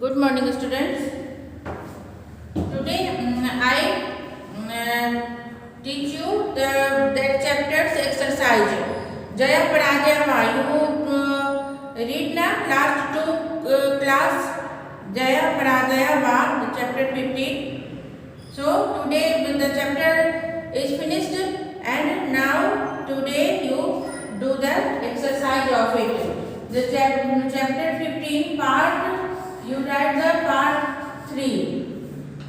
Good morning, students. Today I teach you that chapter's exercise. Jaya Parajaya Va. You read na last two class. Jaya Parajaya Va, chapter 15. So today the chapter is finished, and now today you do the exercise of it. The chapter 15 part. You write the part 3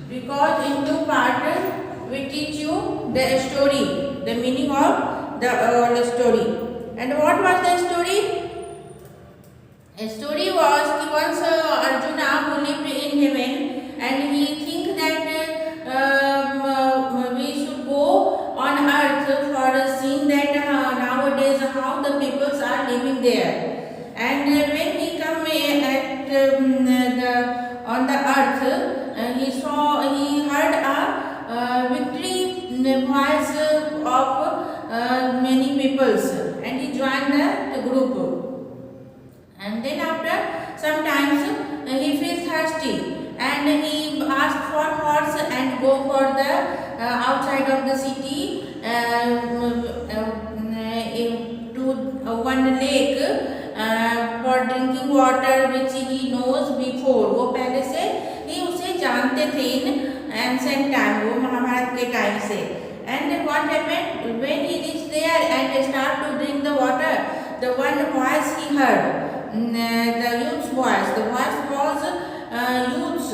because in two part we teach you the story, the meaning of the story. And what was the story? A story was कि once Arjuna who lived in heaven and he think that we should go on earth for seeing that nowadays how the peoples are living there. And when he come on the earth, he heard a victory voice of many peoples, and he joined the group. And then after sometimes he feels thirsty, and he asks for horse and go for the outside of the city to one lake for drinking water which he knows before. वो पहले से ही उसे जानते थे in ancient time, वो महाभारत के time से. And what happened when he reached there and start to drink the water, the one voice he heard, the youth's voice. The voice was youths.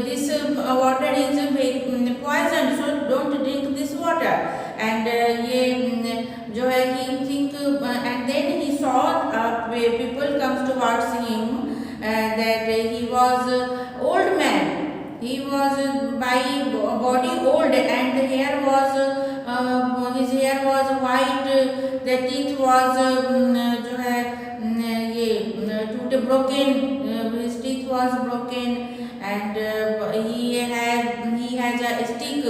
This water is poison, so don't drink this water. And ये जो है he think and then he saw people comes towards him that he was old man. He was by body old, and the hair was his hair was white. The teeth was जो है ये broken. His teeth was broken, and he has a stick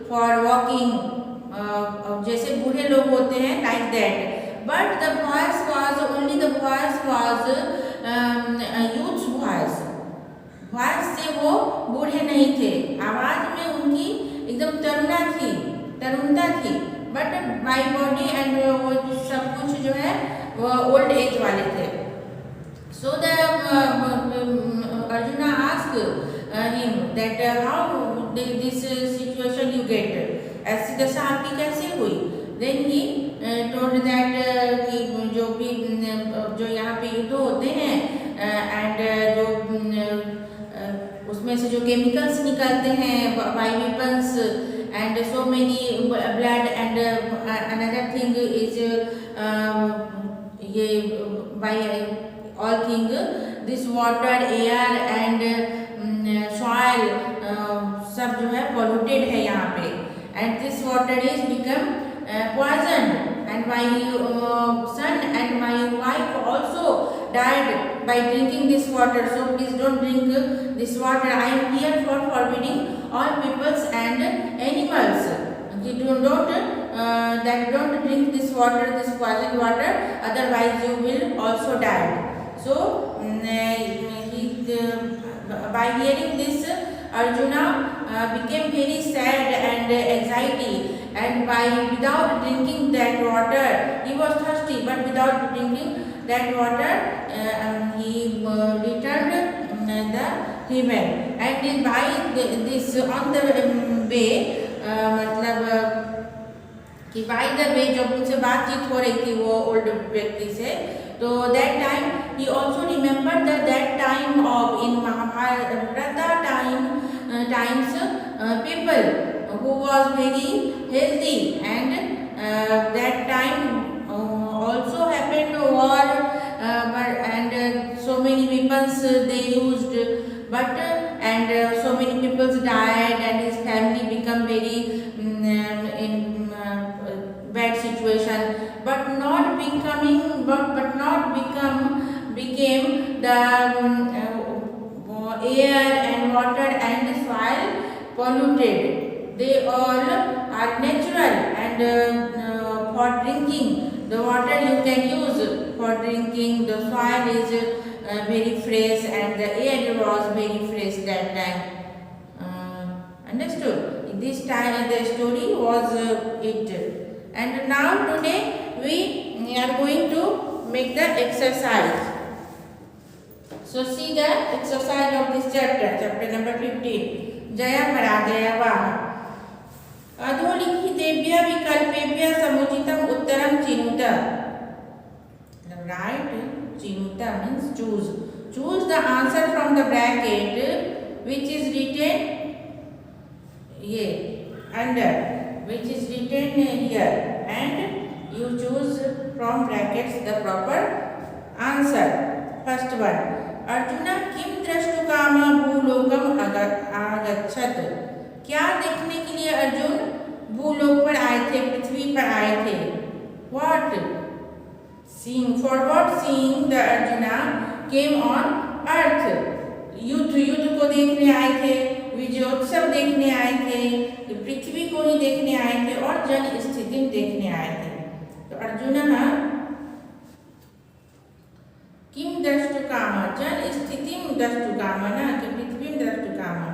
for walking. जैसे बूढ़े लोग होते हैं like that. But the voice was only the voice was youth's voice. voice से वो बूढ़े नहीं थे. आवाज में उनकी एकदम तरुणता थी. But by body and वो सब कुछ जो है वो old age वाले थे. So the Arjuna asked him that how this situation you get. ऐसी दशा आपकी कैसे हुई? Then he told that कि जो यहाँ पे युद्ध होते हैं and जो उसमें से जो केमिकल्स निकलते हैं by weapons and so many blood and another thing is ये by all thing this water, air and soil सब जो है polluted है यहाँ पे. And this water is become poison, and my son and my wife also died by drinking this water. So please don't drink this water. I am here for forbidding all peoples and animals. You don't drink this water, this poison water. Otherwise you will also die. So by hearing this, Arjuna became very sad and anxiety, and without drinking that water, he was thirsty, but without drinking that water, he returned the heaven. And by this on the way, मतलब कि by the way जब उनसे बातचीत हो रही थी वो old व्यक्ति से, तो that time he also remembered that time of in Mahabharata times people who was very healthy, and that time also happened war and so many weapons they used, but and so many people died, and his family become very in bad situation, but not became the air and water and soil polluted. They all are natural, and for drinking the water you can use for drinking. The soil is very fresh and the air was very fresh that time. Understood? This time the story was it. And now today we are going to make the exercise. So see the exercise of this chapter, chapter number 15. Jaya Paradaya Vaha. Adholikhitabhya vikalpebhya samuchitam uttaram chinuta. Right? Chinuta means choose. Choose the answer from the bracket which is written here, under, which is written here, and you choose from brackets the proper answer. First one. Arjun किम दृष्टुकामा भूलोकम आगच्छत. क्या देखने के लिए अर्जुन भूलोक पर आए थे, पृथ्वी पर आए थे? What? Seeing. For what? Seeing the Arjuna came on earth. युद्ध को देखने आए थे, विजयोत्सव देखने आए थे, पृथ्वी को ही देखने आए थे और जन स्थिति देखने आए थे. तो अर्जुन किम दृष्टुकामा, जन स्थितिम दृष्टुकामा ना, कि पृथ्वीम दृष्टुकामा,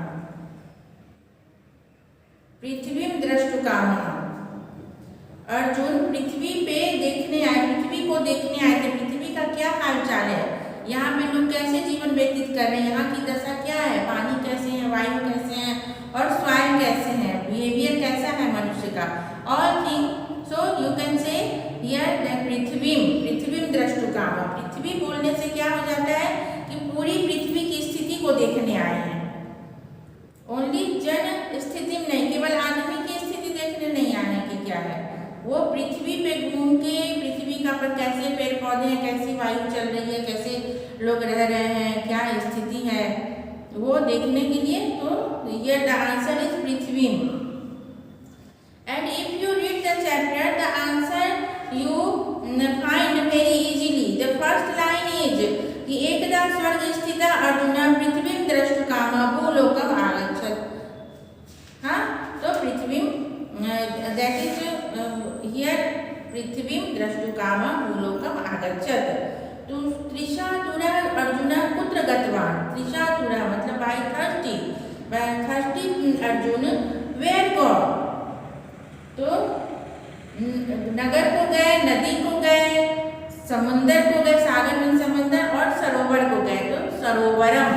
पृथ्वीम दृष्टुकामा. अर्जुन पृथ्वी पे देखने आए, पृथ्वी को देखने आए थे. पृथ्वी का क्या हालचाल है, यहाँ पे लोग कैसे जीवन व्यतीत कर रहे हैं, यहाँ की दशा क्या है, पानी कैसे है, वायु कैसे है और सॉइल कैसे है, बिहेवियर कैसा है मनुष्य का, all thing. So you can see here that पृथ्वीम दृष्टुकामा. पृथ्वी बोलने से क्या हो जाता है कि पूरी पृथ्वी की स्थिति को देखने आए हैं. ओनली जन स्थिति नहीं, केवल आदमी की स्थिति देखने नहीं आए हैं कि क्या है, वो पृथ्वी पे घूम के पृथ्वी का पर कैसे पेड़ पौधे हैं, कैसी वायु चल रही है, कैसे लोग रह रहे हैं, क्या स्थिति है, वो देखने के लिए. तो ये the answer is Prithvi. And if you read the chapter the answer you find very easily. The first line is कि एकदा स्वर्ग स्थित अर्जुन पृथ्वी दृष्टुकामा भूलोकम आगच्छत. हाँ, तो पृथ्वी दैट इज हियर पृथ्वी दृष्टुकामा भूलोकम आगच्छत. तो त्रिशातुरा अर्जुन कुत्र गतवान. त्रिशातुरा मतलब by thirsty Arjun where god. तो नगर को गए, नदी को गए, समुंदर को गए, सागर में समंदर, और सरोवर को गए. तो सरोवरम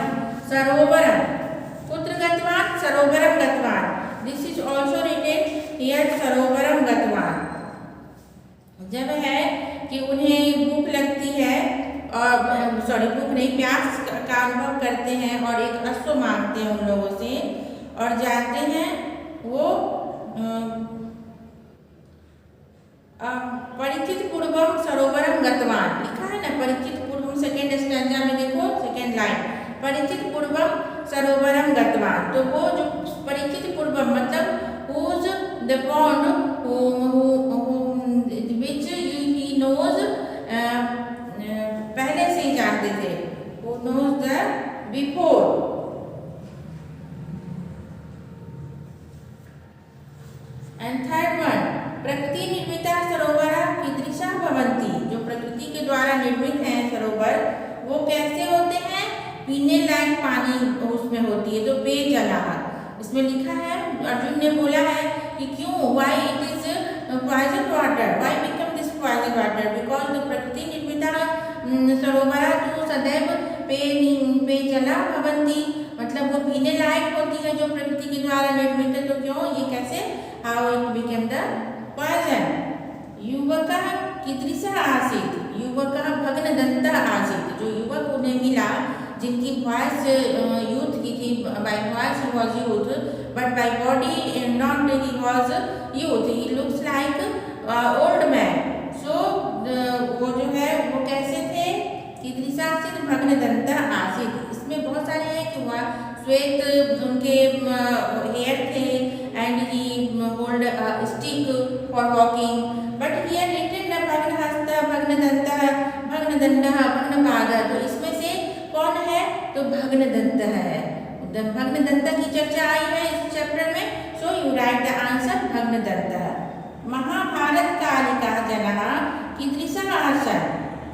कुत्र गतवान, सरोवरम गतवान. This is also written here सरोवरम गतवान. जब है कि उन्हें भूख लगती है और भूख नहीं, प्यास का अनुभव करते हैं और एक अश्व मांगते हैं उन लोगों से और जाते हैं वो परिचित पूर्वम सरोवरम गतवान. लिखा है ना परिचित पूर्वम, सेकेंड स्टैंजा में देखो, सेकेंड लाइन, परिचित पूर्वम सरोवरम गतवान. तो वो जो परिचित पूर्वम मतलब who's the pond which he knows, पहले से ही जानते थे, who knows the before. And third one, प्रकृति निर्मिता सरोवर कीदृशा भवन्ति. जो प्रकृति के द्वारा निर्मित हैं सरोवर, वो कैसे होते हैं, पीने लायक पानी उसमें होती है, तो पेयजला. इसमें लिखा है, अर्जुन ने बोला है कि क्यों, why it is poison water, why become this poison water, because the प्रकृति निर्मिता सरोवर तो सदैव पेयजला भवन्ति, मतलब वो पीने लायक होती है जो प्रकृति के द्वारा निर्मित है. तो क्यों, ये कैसे, how it became the poison. युवकः कीदृशः आसीत्, युवकः भग्नदन्तः आसीत्. जो युवक उन्हें मिला जिनकी वॉइस यूथ की थी, by voice he was youth but by body not he was youth, he looks like old man. So वो जो है वो कैसे थे, कीदृशः आसीत् भग्नदन्तः आसीत्. इसमें बहुत सारे हैं कि वह श्वेत उनके हेयर थे and he hold stick for walking. But here written भग्नहस्त, भग्नदंत, भग्नदंड, भग्नपाद. तो इसमें से कौन है, तो भग्नदंत है. भग्नदंत की चर्चा आई है इस चैप्टर में. So you write the answer भग्नदंत. महाभारत कालिका जनः कीदृशः आसन्.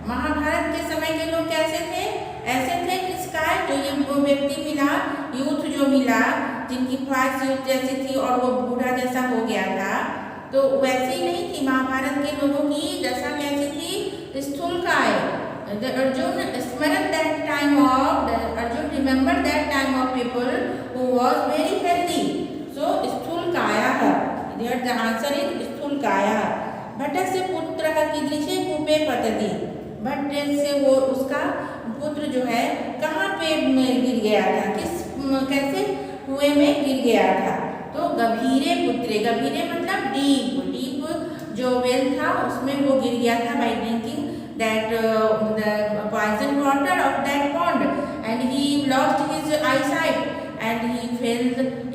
महाभारत के समय के लोग कैसे थे, ऐसे थे किसका जो ये वो व्यक्ति मिला, यूथ जो मिला जिनकी ख्वाहिश यूथ जैसी थी और वो बूढ़ा जैसा हो गया था, तो वैसे ही नहीं थी महाभारत के लोगों की दशा कैसी थी, स्थूलकाय। अर्जुन स्मरण that time of Arjun remember that time of people who was very healthy, so स्थूलकायः, हियर द आंसर इज स्थूलकायः। भटस्य पुत्रः कीदृशे कूपे पतति, भट से वो उसका पुत्र जो है कहाँ पे गिर गया था, किस कैसे कुएं में गिर गया था, तो गभीरे पुत्रे, गभीरे मतलब डीप, डीप जो वेल था उसमें वो गिर गया था by drinking that the poison water of that pond and he lost his eyesight and he fell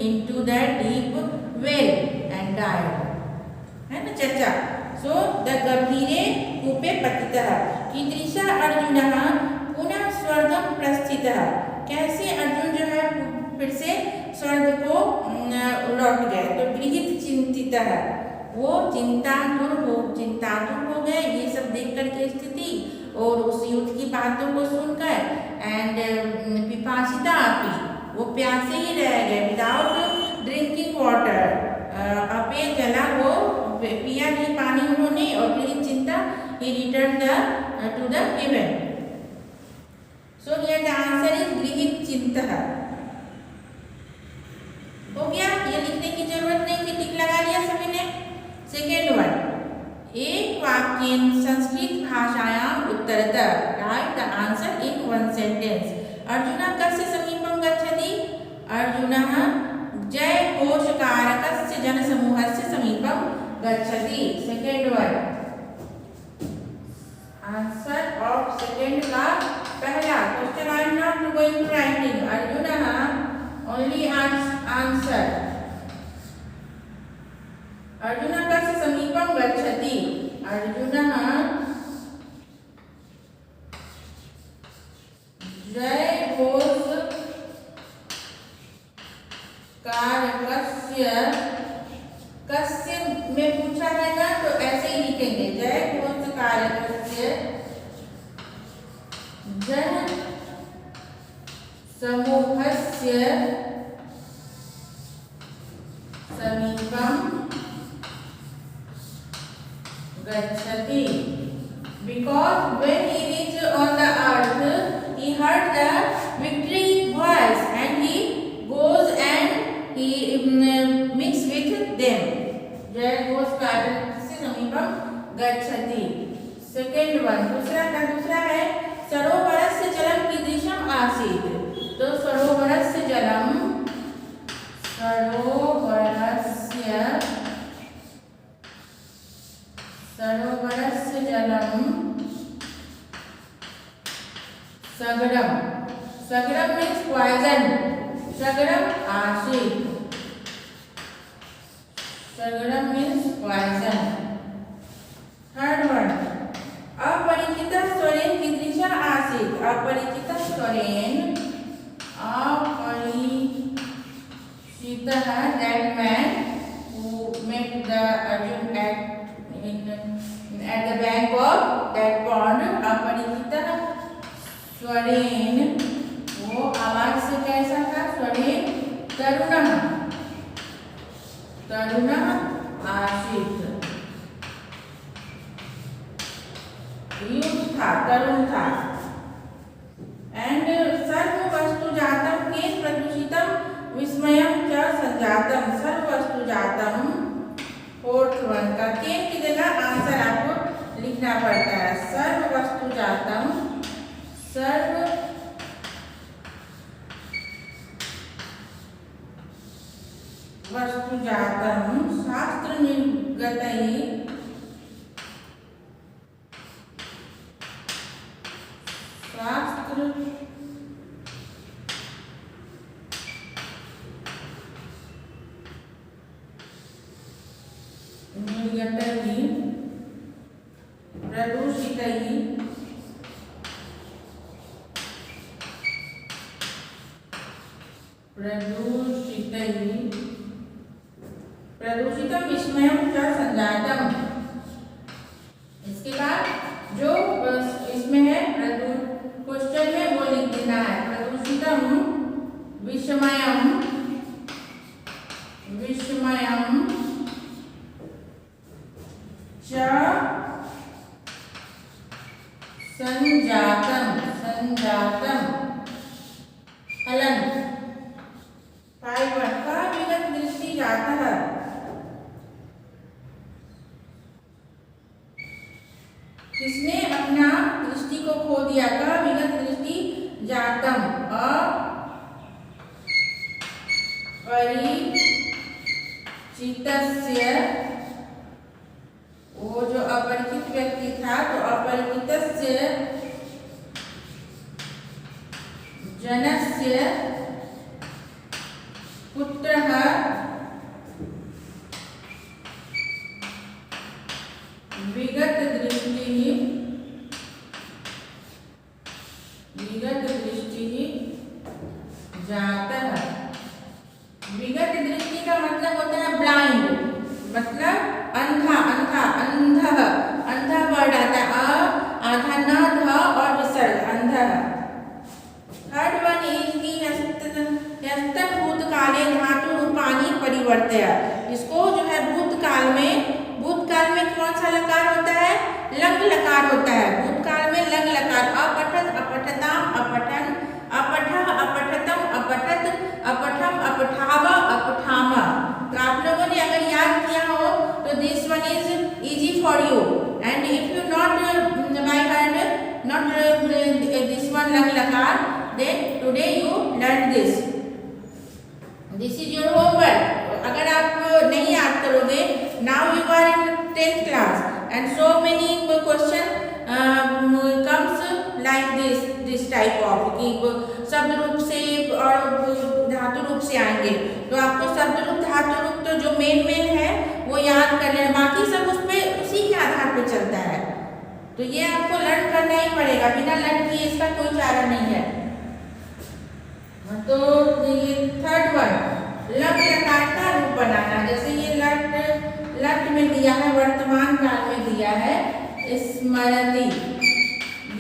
into that deep well and died, है ना चर्चा। सो द गभीरे कूपे पतितः कीदृशः अर्जुनः पुनः स्वर्गं प्रस्थितः, कैसे अर्जुन जो है फिर से स्वर्ग को लौट गए, तो गृहीत चिंतितः, वो चिंतातुर हो गए ये सब देख करके स्थिति और उस युद्ध की बातों को सुनकर, एंड पिपासिता अपि, वो प्यासे ही रह गए विदाउट ड्रिंकिंग वाटर, अपेय जला, वो पिया नहीं पानी उन्होंने, और गृहीत चिंता he return to the heaven. So here the answer is गृहीत चिंता। हो गया, ये लिखने की जरूरत नहीं कि टिक लगा लिया सभी ने। सेकेंड वन, एक वाक्य संस्कृत भाषायाम उत्तरतः, write the answer in one sentence. अर्जुनः कस्य समीपं गच्छति, अर्जुनः जय घोषकारकस्य जनसमूहस्य समीपं गच्छति। Second one, answer of second का पहला question I am not going to writing, अर्जुनः ओनली आंसर, अर्जुनः कस्य समीपं गच्छति, अर्जुनः जय घोष कारकस्य, कस्य में पूछा है ना तो ऐसे ही लिखेंगे, जय घोष कारकस्य जन समूहस्य समीपं गच्छति, because when he reached on the earth he heard the victory voice and he goes and he mix with them, जय घोष कारकस्य समीपं गच्छति। सेकेंड वन, दूसरा है सरोवरस्य जलम कीदृशम् आसीत्, तो सरोवरस्य जलम, सरोवरस्य जलम सगरम, सगरम मीन्स पॉइजन, सगरम आसीत्, सगरम मीन्स पॉइजन। थर्ड वन, अपरिचितः स्वरेण कीदृशः आसीत्, अपरिचितः स्वरेण, अपरिचितः that man who met the Arjun at the bank of that pond, अपरिचितः स्वरेण, वो आवाज से कैसा था, स्वरेण तरुणः, तरुणः आसीत्, यूथ था, तरुण था। एंड सर्व वस्तु जातम केश प्रदूषितम विस्मयम च संजातम, सर्व वस्तु जातम, फोर्थ वन का के की जगह आंसर आपको लिखना पड़ता है, सर्व वस्तु जातम, सर्व वस्तु जातम शास्त्र निर्गतैः, शास्त्र निर्गतैः प्रदूषितैः, प्रदूषितम विस्मयम च संजातम। इसके बाद जो इसमें है क्वेश्चन में वो विस्मयं विस्मयं च संजातं संजातं हलन फाइबर का विगत दृष्टि जाता है। किसने अपना दृष्टि को खो दिया का विगत दृष्टि जातम अपरिचितस्य वो जो अपरिचित व्यक्ति था तो अपरिचितस्य जनस्य पुत्रः विगत दृष्टि जातः। विगत दृष्टि का मतलब होता है ब्लाइंड, मतलब अंधा अंधा अंधः अंधा वर्ड आता है आधा न ध और विसर्ग अंधः। थर्ड वन इज की न्यस्तन भूतकाले धातु रूपानी परिवर्त्य। इसको जो है भूतकाल में कौन सा लकार होता है? लंग लकार होता है। भूतकाल में लंग लकार अपठत अपठताम अपठन अपठः अपठतम अपठत अपठम अपठाव अपठाम। तो आप लोगों ने अगर याद किया हो तो this one is easy for you and if you not by heart not this one lung लकार then today you learn this is your homework। अगर आप नहीं याद करोगे now you are in 10th class and so many question comes like this type of कि शब्द रूप से और धातु रूप से आएंगे। तो आपको शब्द रूप धातु रूप तो जो मेन है वो याद कर लेना, बाकी सब उसमें उसी के आधार पर चलता है। तो ये आपको लर्न करना ही पड़ेगा, बिना लर्न किए इसका कोई चारा नहीं है। तो ये थर्ड वन लट लकार का रूप बनाना, जैसे ये लट में दिया है वर्तमान काल में दिया है स्मरति,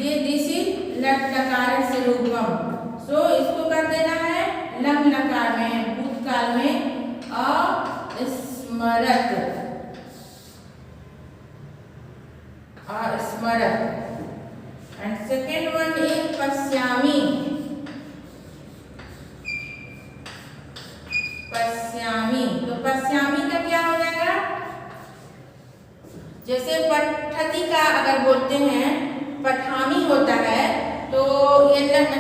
ये दिस इज लट लकार से रूपम। सो इसको कर देना है लंग लकार में भूतकाल में अस्मरत अस्मरत। एंड सेकेंड वन इज पश्यामी पश्यामी। तो पश्यामी का क्या हो जाएगा? जैसे पठती का अगर बोलते हैं पठामी होता है तो ये लट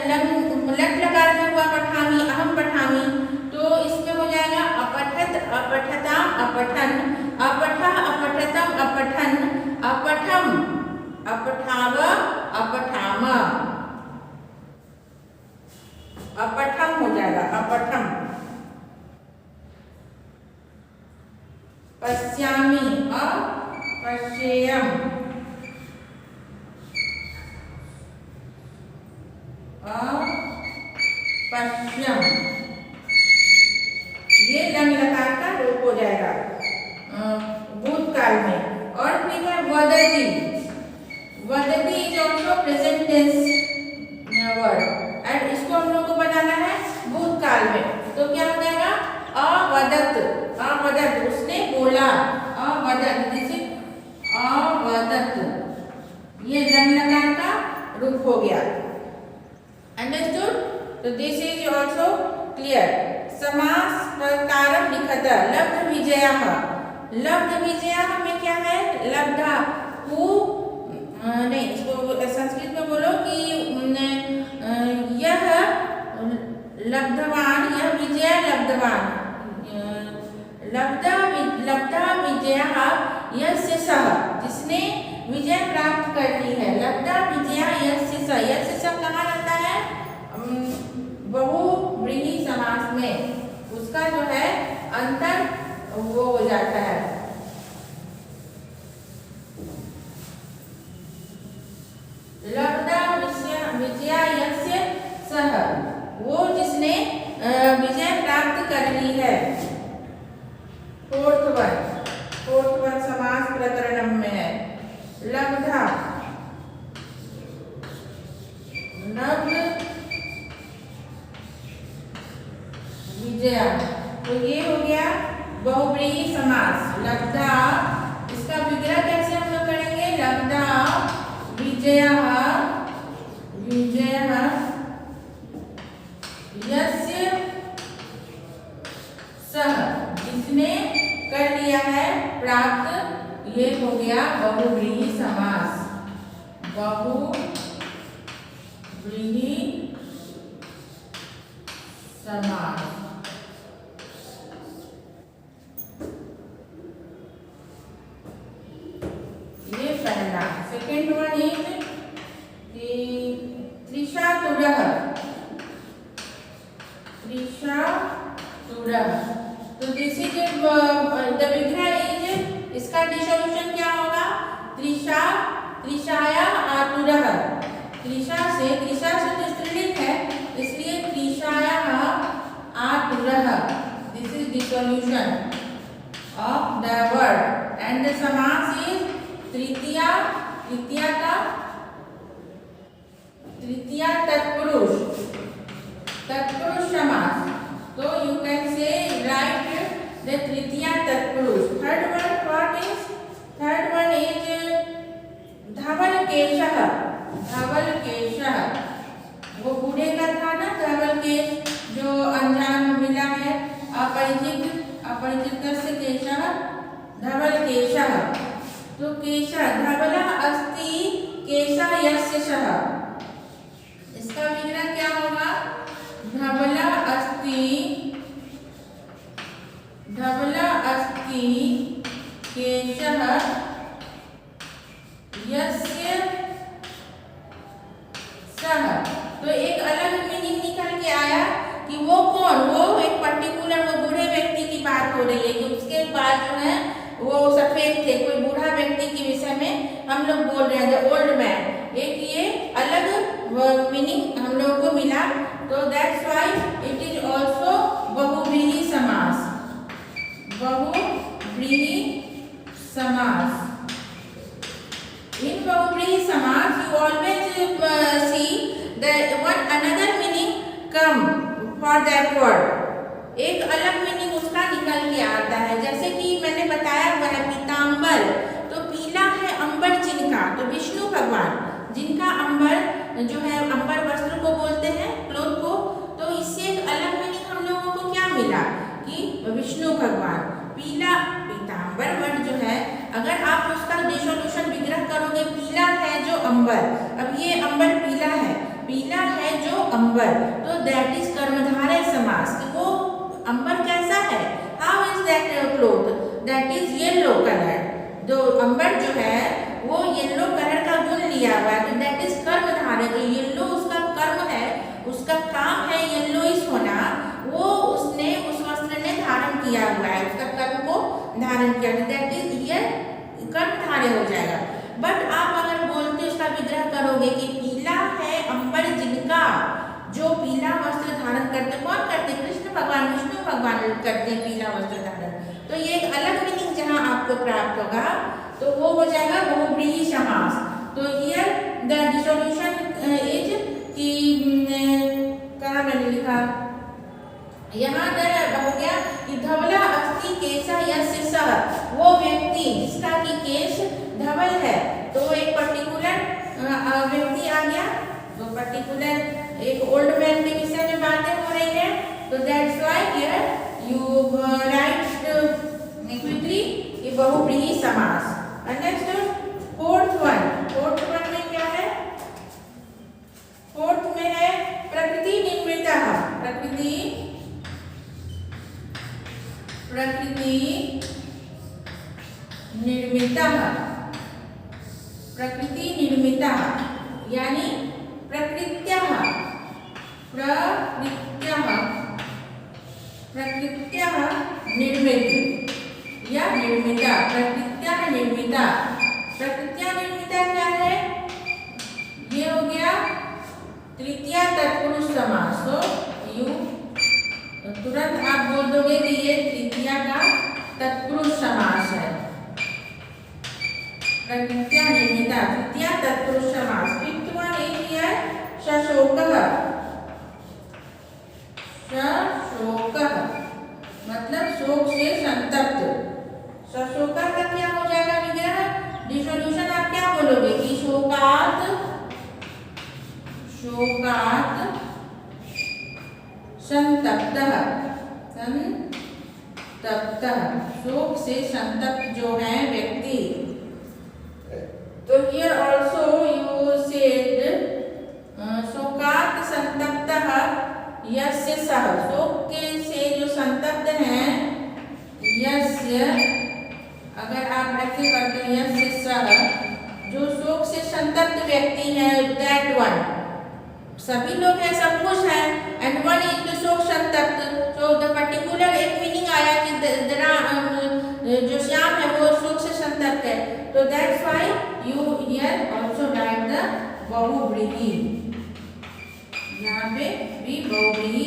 लकार में हुआ पठामी अहम पठामी, तो इसमें हो जाएगा अपठत अपठताम अपठन अपठः अपठतम अपठन अपठम अपठाव अपठाम अपठम हो जाएगा अपठम। पश्यामि अपश्येयम् अपश्यम्, ये लंग लकार का रूप हो जाएगा भूतकाल में। और फिर है वदति। वदति is also present tense word and इसको हम लोग को बनाना है भूतकाल में। तो क्या हो जाएगा? अवदत अवदत उसने बोला अवदत, जैसे अवदत ये लंग लकार का रूप हो गया। अंडरस्टूड? तो दिस इज ऑल्सो क्लियर। समास कारक लिखत लब्ध विजयः। लब्ध विजयः में क्या है? लब्धा हु नहीं, इसको संस्कृत में बोलो कि यह लब्धवान, यह विजय लब्धवान, लब्धा विजयः यस्य सः, जिसने विजय प्राप्त कर ली है। लब्धा विजयः यस्य सः, यस्य सः कहाँ रहता है? बहुव्रीहि समास में उसका जो है अंतर वो हो जाता है। लब्धा विजया यस्य सः, वो जिसने विजय प्राप्त कर ली है। फोर्थ वन समास प्रकरणम में है। लब्धा लब्ध विजया। तो ये हो गया बहुव्रीहि समास। लब्धा, इसका विग्रह कैसे हम लोग करेंगे? लब्धा विजयः यस्य सः, जिसने कर लिया है प्राप्त, ये हो गया बहुव्रीहि समास। बहुव्रीहि समास। ये पहला। सेकेंड वन इज त्रिशातुरः। तो दिस इज द विग्रह इज, इसका डिसोल्यूशन क्या होगा? त्रिशाया आतुरः। त्रिशा से तो स्त्रीलिंग है, इसलिए त्रिशाया आतुरः। This is dissolution of the word and the समास is तृतीया तत्पुरुष समास। तो you can say write the तृतीया तत्पुरुष। Third one is धवलकेशः। वो बूढ़े का था ना धवलकेश, जो अनजान मिला है, अपरिचित से केशः धवलकेशः। तो केशः धवलः अस्ति केशः यस्य सः। इसका विग्रह क्या होगा? धवलः अस्ति केशः यस्य सः। तो एक अलग मीनिंग निकल के आया कि वो कौन, वो एक पर्टिकुलर वो बूढ़े व्यक्ति की बात हो रही है कि उसके बाद जो है वो सफेद थे, कोई बूढ़ा व्यक्ति के विषय में हम लोग बोल रहे हैं, द ओल्ड मैन। एक ये अलग मीनिंग हम लोगों को मिला, तो that's why it is also बहुव्रीहि समास। बहुव्रीहि समास। In बहुव्रीहि समास you always see that one another meaning come for that word। एक अलग मीनिंग उसका निकल के आता है। जैसे कि मैंने बताया हुआ है पीताम्बर, तो पीला है अंबर जिनका, तो विष्णु भगवान जिनका अंबर जो है, अंबर वस्त्र को बोलते हैं, क्लोथ को। तो इससे एक अलग मीनिंग हम लोगों को क्या मिला कि विष्णु भगवान। पीला पीताम्बर वर्ड जो है, अगर आप उसका डिसोल्यूशन विग्रह करोगे, पीला है जो अंबर, अब ये अंबर पीला है जो अंबर, तो दैट इज कर्मधारय समास। कि वो अंबर कैसा है? How is that cloth? That is yellow colour. जो अंबर जो है वो येलो कलर का गुण लिया हुआ है, तो दैट इज कर्मधारय। जो येलो उसका कर्म है, उसका काम है येलोइश होना, वो उसने उस वस्त्र ने धारण किया हुआ है, उसका कर्म को धारण किया, दैट इज ये कर्मधारय हो जाएगा। बट आप अगर बोलते उसका विग्रह करोगे कि पीला है अंबर जिनका, जो पीला वस्त्र धारण करते, कौन करते? कृष्ण भगवान, विष्णु भगवान करते हैं पीला वस्त्र धारण। तो ये एक अलग मीनिंग जहाँ आपको प्राप्त होगा, तो वो हो जाएगा बहुव्रीहि समास। तो हियर द डिसोल्यूशन इज कि कहाँ मैंने लिखा, यहाँ हो गया कि धवला अस्ति केशः यस्य सः। वो व्यक्ति जिसका कि केश धवल है, तो एक पर्टिकुलर व्यक्ति आ गया, तो पर्टिकुलर एक ओल्ड मैन के विषय में बातें हो रही है। तो that's why here you right equity कि बहुव्रीहि समास। नेक्स्ट फोर्थ वन में क्या है? फोर्थ में है प्रकृति निर्मितः। प्रकृति निर्मितः यानी प्रकृत्यः निर्मित या निर्मिता। प्रकृत्यः निर्मिता क्या है? ये हो गया तृतीया तत्पुरुष समास। तो यू तुरंत आप बोल दोगे कि ये तृतीया का तत्पुरुष समास है। प्रकृत्या निर्मिता तृतीया तत्पुरुष समास। फिफ्थ वन इज हियर सशोकः। मतलब शोक से संतप्त। शोका का क्या हो जाएगा विग्रह? डिसोल्यूशन आप क्या बोलोगे कि शोकात संतप्तः। शोक से संतप्त जो है व्यक्ति। तो हियर ऑल्सो यू सेड शोकात संतप्तः यस्य सः। शोक के से जो संतप्त हैं, यस्य, अगर आप ऐसे करते हैं यस्य सः, जो शोक से संतप्त व्यक्ति है, दैट वन, सभी लोग हैं, सब कुछ है, एंड वन इज द शोक संतप्त। तो द पर्टिकुलर एक मीनिंग आया कि जो श्याम है वो शोक से संतप्त है। तो that's why you here also write the बहुव्रीहि। यहाँ पे भी बहुव्रीहि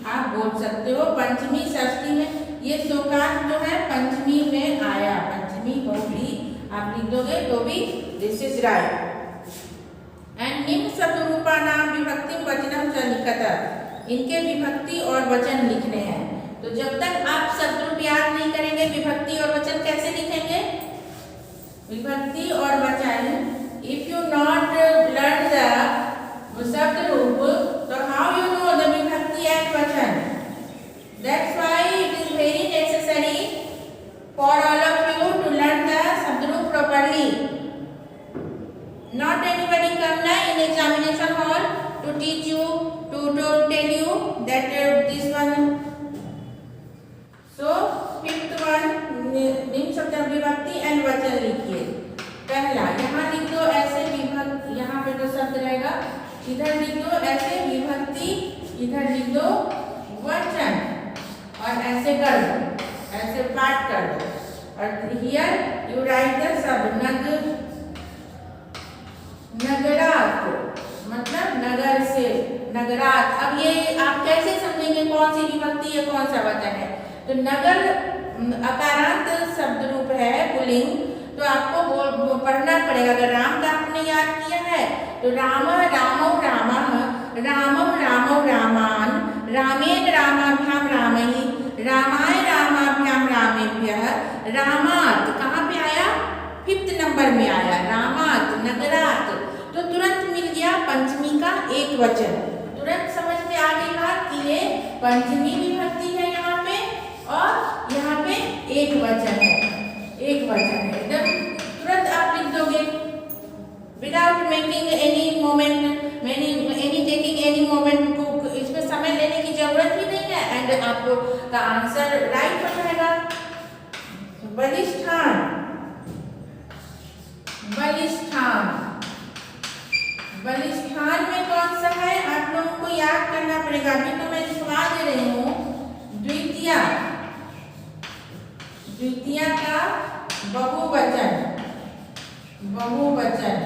आप बोल सकते हो। पंचमी षष्ठी में ये शोकात जो है पंचमी में आया, पंचमी बहुव्रीहि आप लिख दोगे तो भी दिस इज राइट। एंड निम्न शब्द रूपानाम विभक्ति वचनम च लिखत। इनके विभक्ति और वचन लिखने हैं। तो जब तक आप शब्द रूप याद नहीं करेंगे, विभक्ति और वचन कैसे लिखेंगे? विभक्ति और वचन, if you not learn the शब्द रूप, तो हाउ यू नो द विभक्ति एंड वचन? That's why it is very necessary for all of you to learn the शब्द रूप properly. Not anybody come na in examination hall to teach you, to tell you that this one. So fifth one, निम्न शब्द विभक्ति and वचन लिखिए। पहला यहाँ लिख दो ऐसे विभक्ति, यहाँ पे जो शब्द रहेगा इधर लिख दो ऐसे विभक्ति, इधर लिख दो वचन, और ऐसे कर दो, ऐसे पाठ कर दो। और हियर यू राइट द शब्द नगरात, मतलब नगर से, नगरात। अब ये आप कैसे समझेंगे कौन सी विभक्ति है कौन सा वचन है? तो नगर अकारांत शब्द रूप है पुल्लिंग, तो आपको पढ़ना पड़ेगा। अगर राम का आपने याद किया है तो राम रामौ रामः, रामम रामौ रामान, रामेण रामाभ्याम रामैः, रामाय रामाभ्याम रामेभ्यः, रामात कहाँ पे आया? फिफ्थ नंबर में आया, रामात, नगरात। तो तुरंत मिल गया पंचमी का एक वचन। तुरंत समझ में आ गया कि ये पंचमी विभक्ति है यहाँ पे, और यहाँ पे एक वचन है, एक वचन है। एकदम तुरंत आप लिख दोगे without making any moment, any taking any moment. को इसमें समय लेने की जरूरत ही नहीं है, एंड आपको का आंसर राइट हो जाएगा। बलिष्ठान, बलिष्ठान, बलिष्ठान में कौन सा है आप लोगों को याद करना पड़ेगा। अभी तो मैं लिखवा दे रही हूँ। द्वितीया, द्वितीया का बहुवचन, बहुवचन।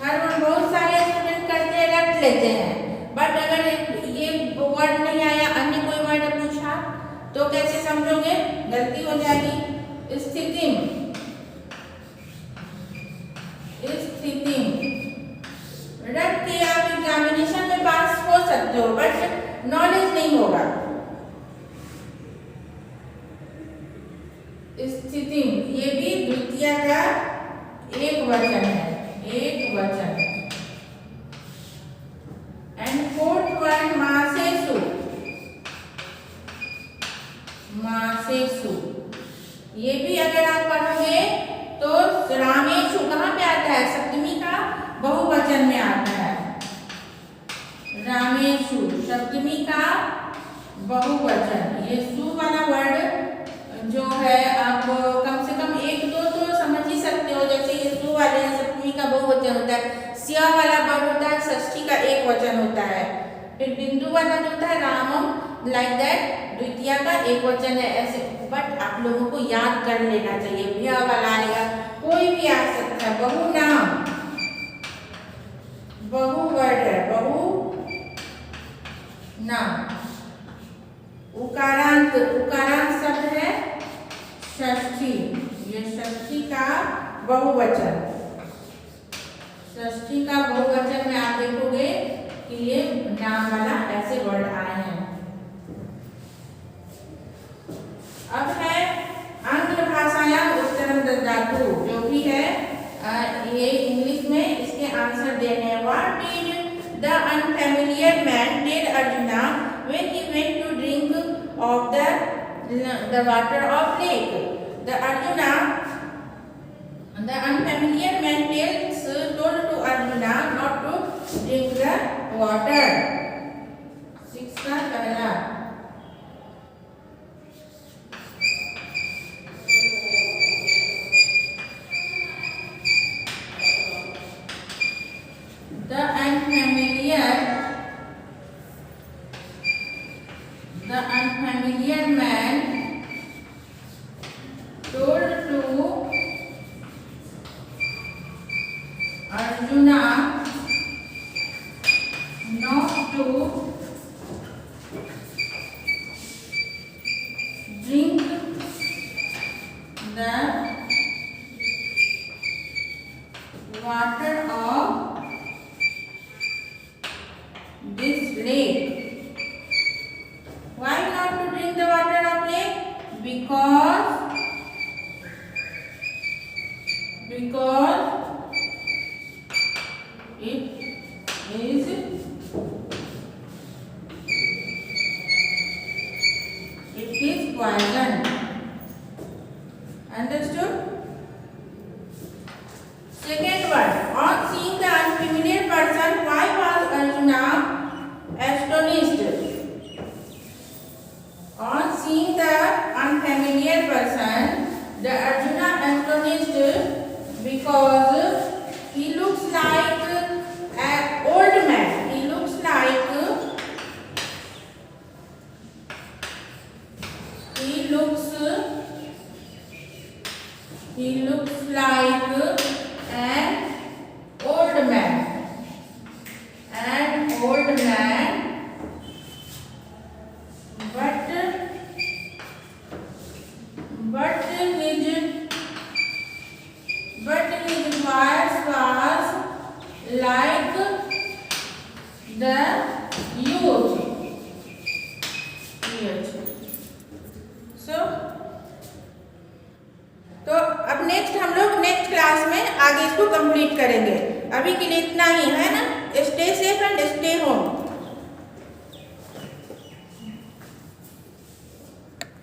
हर बहुत सारे स्टूडेंट करते हैं, रट लेते हैं, बट अगर ये वर्ड नहीं आया, अन्य कोई वर्ड पूछा तो कैसे समझोगे? गलती हो जाएगी। स्थिति, स्थिति रट के आप एग्जामिनेशन में पास हो सकते हो, बट नॉलेज नहीं होगा। स्थिति ये भी द्वितीय का एक वचन है, एक वचन। एंड फोर्थ वन मासेसु, मासेसु ये भी अगर आप पढ़ोगे तो रामेशु कहाँ पे आता है? सप्तमी का बहुवचन में आता है। रामेशु सप्तमी का बहुवचन। ये सु वाला वर्ड जो है आप कम से कम एक दो तो समझ ही सकते हो। जैसे ये सु वाले सप्तमी का बहुवचन होता है, स्या वाला वर्ड होता है षष्ठी का एक वचन होता है, फिर बिंदु वाला जो होता है रामम, लाइक दैट द्वितीय का एक वचन है ऐसे। बट आप लोगों को याद कर लेना चाहिए। भ्या वाला आएगा, कोई भी आ सकता है। बहु नाम, बहु वर्ड है, बहु नाम। उकारांत, उकारांत शब्द है षष्ठी, ये षष्ठी का बहुवचन। षष्ठी का बहुवचन में आप देखोगे कि ये नाम वाला ऐसे वर्ड आए हैं। देने what did the unfamiliar man tell Arjuna when he went to drink of the water of lake? The unfamiliar man told to Arjuna not to drink the water. 6 का पहला the unfamiliar man told to Arjuna not to drink the water of this lake. Why not to drink the water of lake? Because it is poison. Understood? Second word. On seeing the unfamiliar person, why was Arjuna astonished? On seeing the unfamiliar person, the Arjuna astonished because he looks like an old man. He looks like an old man. But his voice was like the youth. तो अब next हम लोग next class में आगे इसको complete करेंगे. अभी के लिए इतना ही है ना. Stay safe and stay home.